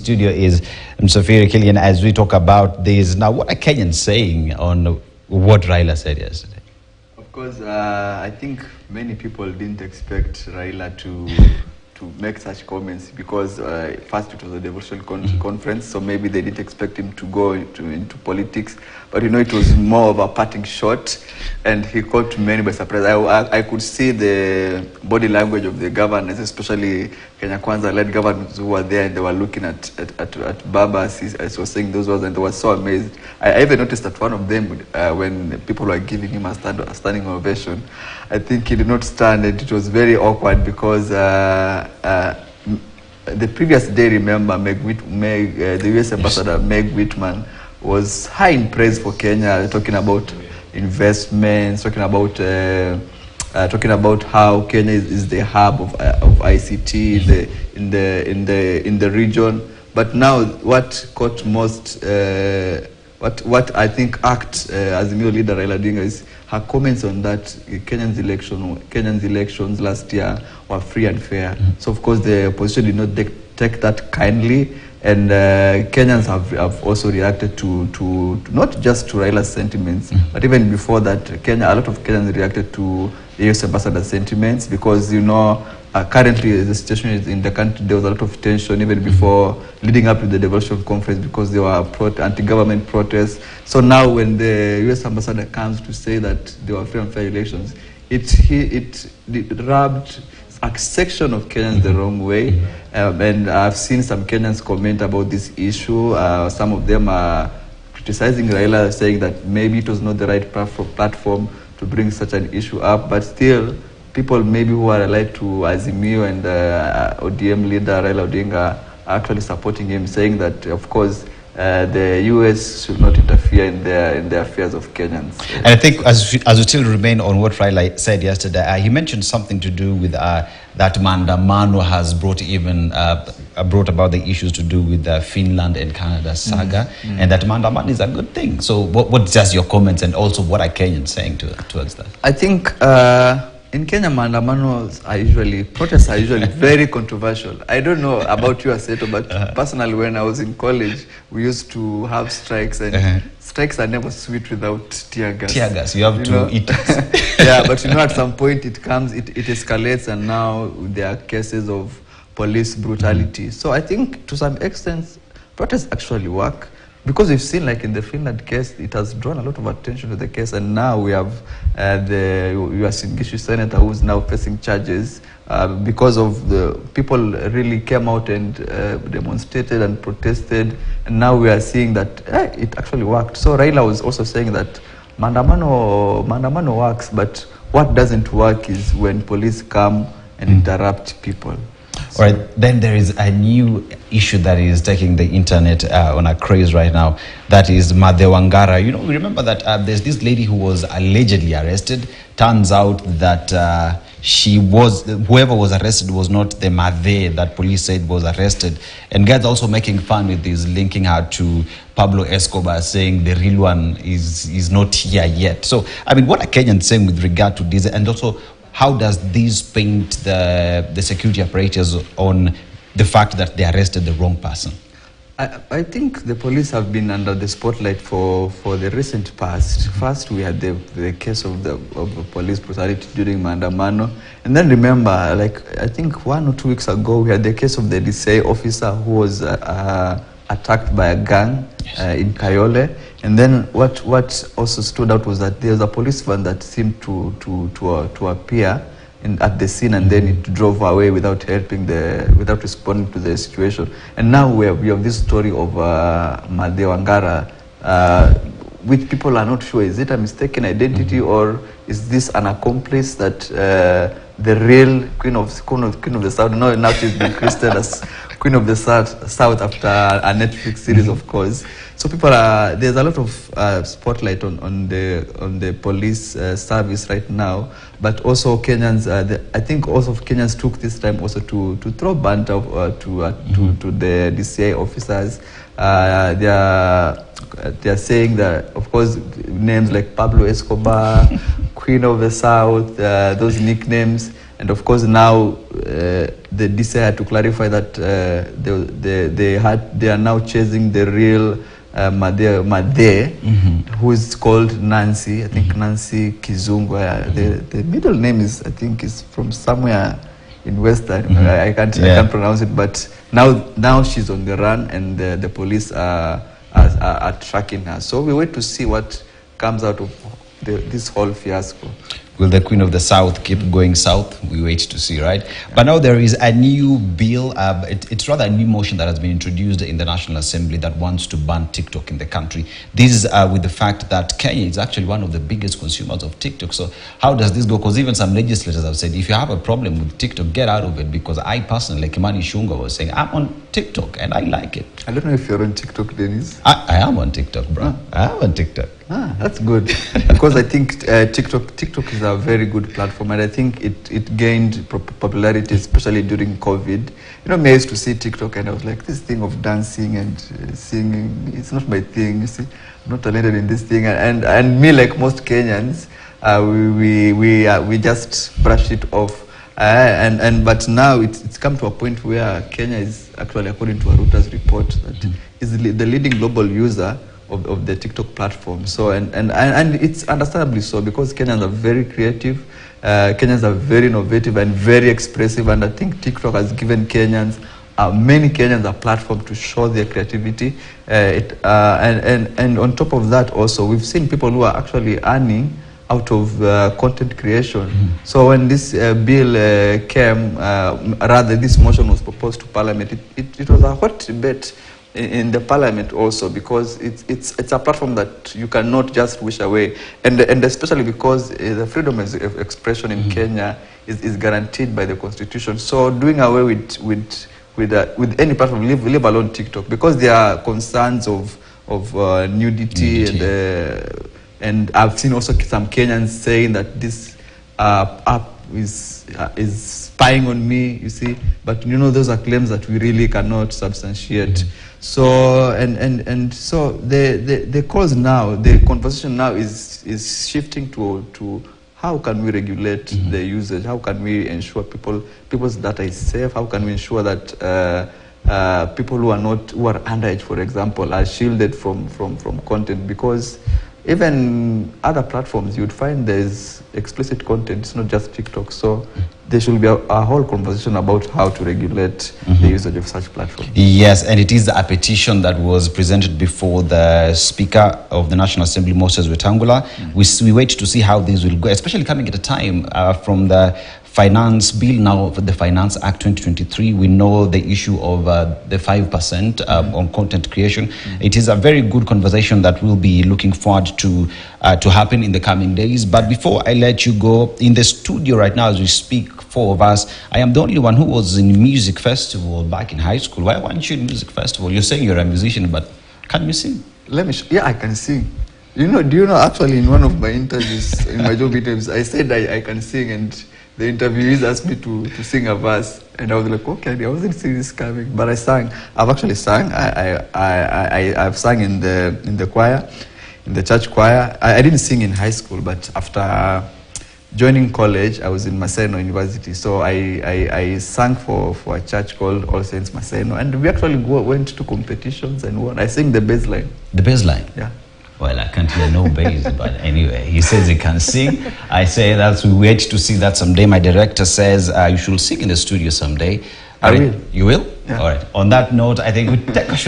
studio is Msafiri Killian as we talk about this. Now, what are Kenyans saying on what Raila said yesterday? Of course, I think many people didn't expect Raila to make such comments because first it was a devotional conference, so maybe they didn't expect him to go into politics. But you know, it was more of a parting shot, and he caught many by surprise. I could see the body language of the governors, especially Kenya Kwanza-led governors who were there, and they were looking at Baba as he was saying those words, and they were so amazed. I even noticed that one of them, when people were giving him a standing ovation, I think he did not stand, and it was very awkward because the previous day, remember, the U.S. Ambassador Meg Whitman was high in praise for Kenya, talking about investments, talking about how Kenya is the hub of ICT in the region. But now, what caught most, what I think as the new leader Raila Odinga is her comments on that Kenyan's elections last year were free and fair. So of course the opposition did not take that kindly, and Kenyans have also reacted to not just to Raila's sentiments, but even before that, a lot of Kenyans reacted to the U.S. Ambassador's sentiments, because you know currently the situation in the country, there was a lot of tension even before leading up to the devolution conference, because there were anti-government protests. So now when the U.S. Ambassador comes to say that there were free and fair elections, it rubbed a section of Kenyans the wrong way. And I've seen some Kenyans comment about this issue. Some of them are criticizing Raila, saying that maybe it was not the right platform to bring such an issue up, but still people maybe who are allied to Azimio and ODM leader Raila Odinga are actually supporting him, saying that of course the U.S. should not interfere in the affairs of Kenyans. And I think as we still remain on what Raila said yesterday, he mentioned something to do with that Mandamano has brought about the issues to do with the Finland and Canada saga, and that Mandamano is a good thing. So what's just your comments, and also what are Kenyans saying towards that? I think in Kenya, protests are usually very controversial. I don't know about you, Aseto, but personally, when I was in college, we used to have strikes, and strikes are never sweet without tear gas. Tear gas, you have to eat it. Yeah, but you know, at some point it escalates, and now there are cases of police brutality. So I think to some extent, protests actually work. Because we've seen, like in the Finland case, it has drawn a lot of attention to the case, and now we have the U.S. senator who's now facing charges because of the people really came out and demonstrated and protested, and now we are seeing that it actually worked. So Raila was also saying that Mandamano works, but what doesn't work is when police come and interrupt people. All right, then there is a new issue that is taking the internet on a craze right now. That is Madhe Wangara. You know, we remember that there's this lady who was allegedly arrested. Turns out that whoever was arrested was not the Madhe that police said was arrested. And guys also making fun with this, linking her to Pablo Escobar, saying the real one is not here yet. So, I mean, what are Kenyans saying with regard to this? And also, how does this paint the security apparatus on the fact that they arrested the wrong person? I think the police have been under the spotlight for the recent past. First, we had the case of the police brutality during Mandamano. And then remember, like I think 1 or 2 weeks ago, we had the case of the DCI officer who was attacked by a gang in Kayole. And then what also stood out was that there's a police van that seemed to appear at the scene, and then it drove away without responding to the situation. And now we have this story of Madhe Wangara, which people are not sure, is it a mistaken identity or is this an accomplice that the real Queen of the South, now she's been christened as Queen of the South after a Netflix series, of course. So there's a lot of spotlight on the police service right now, but also Kenyans, I think also Kenyans took this time also to throw banter to the DCI officers. They are saying that, of course, names like Pablo Escobar, Queen of the South, those nicknames, And of course now the DC had to clarify that they are now chasing the real Made, who is called Nancy. I think Nancy Kizungu. The middle name is, I think, is from somewhere in Western. I can't pronounce it. But now she's on the run, and the police are tracking her. So we wait to see what comes out of this whole fiasco. Will the Queen of the South keep going south? We wait to see, right? But now there is a new bill, it's rather a new motion that has been introduced in the National Assembly that wants to ban TikTok in the country. This is with the fact that Kenya is actually one of the biggest consumers of TikTok. So how does this go? Because even some legislators have said, if you have a problem with TikTok, get out of it. Because I personally, like Imani Shunga was saying, I'm on TikTok and I like it. I don't know if you're on TikTok, Dennis. I am on TikTok, bro. I am on TikTok. That's good. Because I think TikTok is a very good platform, and I think it gained popularity, especially during COVID. You know, me, I used to see TikTok and I was like, this thing of dancing and singing, it's not my thing. You see, I'm not talented in this thing. And me, like most Kenyans, we just brushed it off. But now it's come to a point where Kenya is actually, according to a Reuters report, that is the leading global user of the TikTok platform. So and it's understandably so, because Kenyans are very creative, Kenyans are very innovative and very expressive, and I think TikTok has given Kenyans, many Kenyans, a platform to show their creativity. And on top of that, also we've seen people who are actually earning out of content creation. So when this bill came, rather this motion was proposed to Parliament, it was a hot debate in the Parliament also, because it's a platform that you cannot just wish away, and especially because the freedom of expression in Kenya is guaranteed by the Constitution. So doing away with any platform, leave alone TikTok, because there are concerns of nudity. And I've seen also some Kenyans saying that this app is spying on me, you see. But you know, those are claims that we really cannot substantiate. So so the cause now, the conversation now is shifting to how can we regulate the usage? How can we ensure people's data is safe? How can we ensure that people who are underage, for example, are shielded from content? Because even other platforms, you'd find there's explicit content. It's not just TikTok. So there should be a whole conversation about how to regulate the usage of such platforms. Yes, and it is a petition that was presented before the Speaker of the National Assembly, Moses Wetangula. We wait to see how this will go, especially coming at a time from the Finance Bill, now for the Finance Act 2023, we know the issue of the 5% on content creation. It is a very good conversation that we'll be looking forward to happen in the coming days. But before I let you go, in the studio right now as we speak, four of us, I am the only one who was in music festival back in high school. Why weren't you in music festival? You're saying you're a musician, but can you sing? Yeah, I can sing. Do you know, actually, in one of my interviews, in my job interviews, I said I can sing, and the interviewees asked me to sing a verse, and I was like, okay, I wasn't seeing this coming, but I sang. I've actually sang. I've sang in the choir, in the church choir. I didn't sing in high school, but after joining college, I was in Maseno University, so I sang for a church called All Saints Maseno, and we actually went to competitions and won. I sang the bass line. The bass line? Yeah. Well, I can't hear no bass, but anyway, he says he can sing. I say that we wait to see that someday. My director says you should sing in the studio someday. I will. You will? Yeah. All right. On that note, I think we take a short